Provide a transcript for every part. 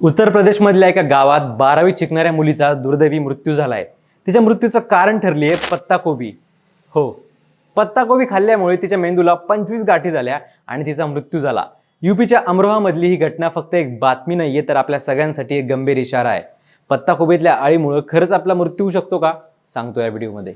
उत्तर प्रदेशमधल्या एका गावात 12वी शिकणाऱ्या मुलीचा दुर्दैवी मृत्यू झालाय। तिच्या मृत्यूचं कारण ठरली आहे पत्ताकोबी। हो, पत्ताकोबी खाल्ल्यामुळे तिच्या मेंदूला 25 गाठी झाल्या आणि तिचा मृत्यू झाला। यूपीच्या अमरोहामधली ही घटना फक्त एक बातमी नाहीये, तर आपल्या सगळ्यांसाठी एक गंभीर इशारा आहे। पत्ताकोबीतल्या अळीमुळे खरंच आपला मृत्यू होऊ शकतो का, सांगतो या व्हिडिओमध्ये।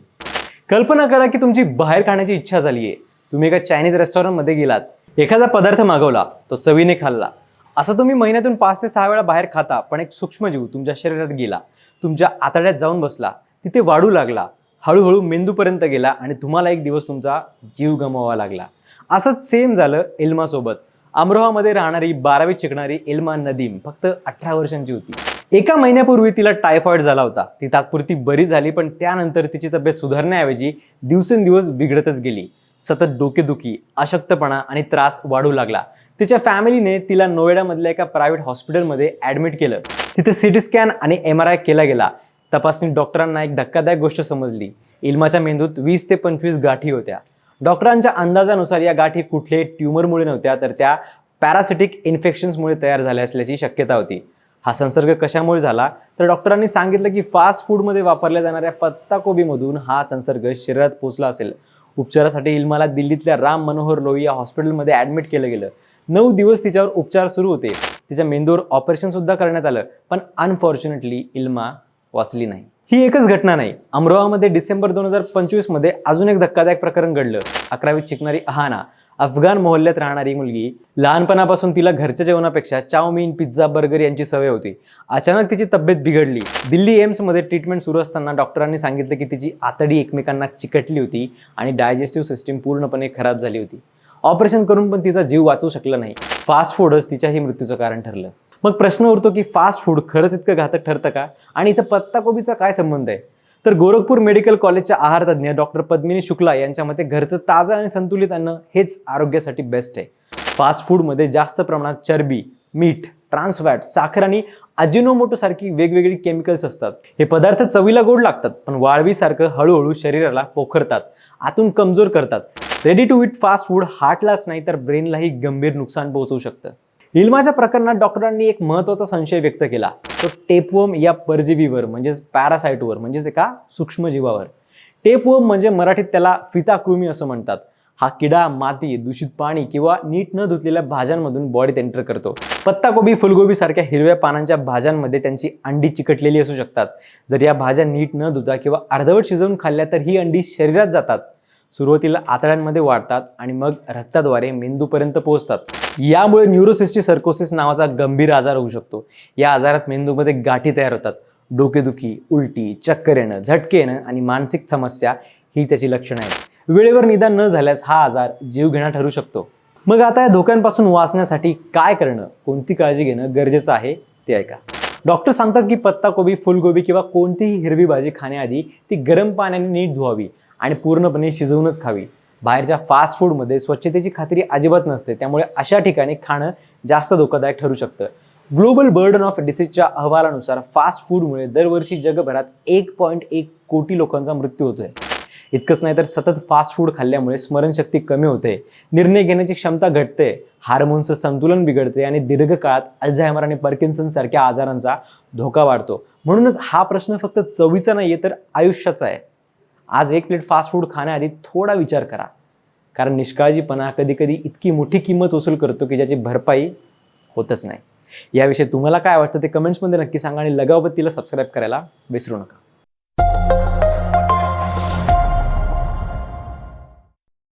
कल्पना करा की तुमची बाहेर खाण्याची इच्छा झालीये। तुम्ही एका चायनीज रेस्टॉरंटमध्ये गेलात, एखादा पदार्थ मागवला, तो चवीने खाल्ला। असं तुम्ही महिन्यातून 5 ते 6 वेळा बाहेर खाता, पण एक सूक्ष्मजीव तुमच्या शरीरात गेला, तुमच्या आतड्यात जाऊन बसला, तिथे वाढू लागला, हळूहळू मेंदूपर्यंत गेला आणि तुम्हाला एक दिवस तुमचा जीव गमवावा लागला। असंच सेम झालं इल्मा सोबत। अमरोहामध्ये राहणारी 12वीत शिकणारी इल्मा नदीम फक्त 18 वर्षांची होती। एका महिन्यापूर्वी तिला टायफॉइड झाला होता। ती तात्पुरती बरी झाली, पण त्यानंतर तिची तब्येत सुधारण्याऐवजी दिवसेंदिवस बिघडतच गेली। सतत डोकेदुखी, अशक्तपणा आणि त्रास वाढू लागला। तिच्या फॅमिलीने तिला नोएडामधल्या एका प्रायव्हेट हॉस्पिटलमध्ये ॲडमिट केलं। तिथे सिटी स्कॅन आणि MRI केला गेला। तपासणीत डॉक्टरांना एक धक्कादायक गोष्ट समजली। इल्माच्या मेंदूत 20 ते 25 गाठी होत्या। डॉक्टरांच्या अंदाजानुसार या गाठी कुठल्याही ट्यूमरमुळे नव्हत्या, तर त्या पॅरासिटिक इन्फेक्शन्समुळे तयार झाल्या असल्याची शक्यता होती। हा संसर्ग कशामुळे झाला, तर डॉक्टरांनी सांगितलं की फास्ट फूडमध्ये वापरल्या जाणाऱ्या पत्ताकोबीमधून हा संसर्ग शरीरात पोहोचला असेल। उपचारासाठी इल्माला दिल्लीतल्या राम मनोहर लोहिया हॉस्पिटलमध्ये ॲडमिट केलं गेलं। 9 दिवस तिच्यावर उपचार सुरू होते। तिच्या मेंदूवर ऑपरेशन सुद्धा करण्यात आलं, पण अनफॉर्च्युनेटली इल्मा वाचली नाही। ही एकच घटना नाही, अमरोहामध्ये डिसेंबर 2025 मध्ये अजून एक धक्कादायक प्रकरण घडलं। 11वीत शिकणारी अहाना, अफगाण मोहल्ल्यात राहणारी मुलगी, लहानपणापासून तिला घरच्या जेवणापेक्षा चाऊमिन, पिझ्झा, बर्गर यांची सवय होती। अचानक तिची तब्येत बिघडली। दिल्ली एम्समध्ये ट्रीटमेंट सुरू असताना डॉक्टरांनी सांगितलं की तिची आतडी एकमेकांना चिकटली होती आणि डायजेस्टिव्ह सिस्टीम पूर्णपणे खराब झाली होती। ऑपरेशन करून पण तिचा जीव वाचू शकला नाही। फास्ट फूडच तिच्याही मृत्यूचं कारण ठरलं। मग प्रश्न उरतो की फास्ट फूड खरंच इतकं घातक ठरतं का, आणि इथं पत्ताकोबीचा काय संबंध आहे? तर गोरखपूर मेडिकल कॉलेजच्या आहार तज्ज्ञ डॉक्टर पद्मिनी शुक्ला यांच्या मते घरचं ताजं आणि संतुलित अन्न हेच आरोग्यासाठी बेस्ट आहे। फास्ट फूडमध्ये जास्त प्रमाणात चरबी, मीठ, ट्रान्स फॅट, साखर आणि अजिनोमोटो सारखी वेगवेगळी केमिकल्स असतात। हे पदार्थ चवीला गोड लागतात, पण वाळवीसारखं हळूहळू शरीराला पोखरतात, आतून कमजोर करतात। Ready to eat fast food हार्टलाच नाही तर ब्रेनलाही गंभीर नुकसान पोहोचवू शकतं। इल्माच्या प्रकरणात डॉक्टरांनी एक महत्त्वाचा संशय व्यक्त केला, तो टेपवर्म या परजीवीवर म्हणजेच पॅरासाइटवर, म्हणजेच एका सूक्ष्मजीवावर। टेपवर्म म्हणजे मराठीत त्याला फिताकृमी असं म्हणतात। हा किडा माती, दूषित पाणी किंवा नीट न धुतलेल्या भाज्यांमधून बॉडीत एंटर करतो। पत्ताकोबी, फुलगोबी सारख्या हिरव्या पानांच्या भाज्यांमध्ये त्यांची अंडी चिकटलेली असू शकतात। जर या भाज्या नीट न धुता किंवा अर्धवट शिजवून खाल्ल्या तर ही अंडी शरीरात जातात, सुरुवातीला आतड्यांमध्ये वाढतात आणि मग रक्ताद्वारे मेंदूपर्यंत पोहोचतात। यामुळे न्यूरोसिस्टिक सर्कोसिस नावाचा गंभीर आजार होऊ शकतो। या आजारात मेंदूमध्ये गाठी तयार होतात। डोकेदुखी, उलटी, चक्कर येणं, झटके येणं आणि मानसिक समस्या ही त्याची लक्षणं आहेत। वेळेवर निदान न झाल्यास हा आजार जीवघेणा ठरू शकतो। मग आता या धोक्यांपासून वाचण्यासाठी काय करणं, कोणती काळजी घेणं गरजेचं आहे ते ऐका। डॉक्टर सांगतात की पत्ताकोबी, फुलगोबी किंवा कोणतीही हिरवी भाजी खाण्याआधी ती गरम पाण्याने नीट धुवावी आणि पूर्णपणे शिजवूनच खावी। बाहेरच्या फास्ट फूडमध्ये स्वच्छतेची खात्री अजिबात नसते, त्यामुळे अशा ठिकाणी खाणं जास्त धोकादायक ठरू शकतं। ग्लोबल बर्डन ऑफ डिसीजच्या अहवालानुसार फास्ट फूडमुळे दरवर्षी जगभरात 1.1 कोटी लोकांचा मृत्यू होतोय। इतकंच नाही तर सतत फास्ट फूड खाल्ल्यामुळे स्मरणशक्ती कमी होते, निर्णय घेण्याची क्षमता घटते, हार्मोन्सचं संतुलन बिघडते आणि दीर्घकाळात अल्झायमर आणि पार्किन्सन सारख्या आजारांचा धोका वाढतो। म्हणूनच हा प्रश्न फक्त चवीचा नाहीये, तर आयुष्याचा आहे। आज एक प्लेट फास्ट फूड खाण्याआधी थोडा विचार करा, कारण निष्काळजीपणा कधी इतकी मोठी किंमत वसूल करतो की ज्याची भरपाई होतच नाही। याविषयी तुम्हाला काय वाटतं ते कमेंट्समध्ये नक्की सांगा आणि लगावबत्तीला सबस्क्राईब करायला विसरू नका।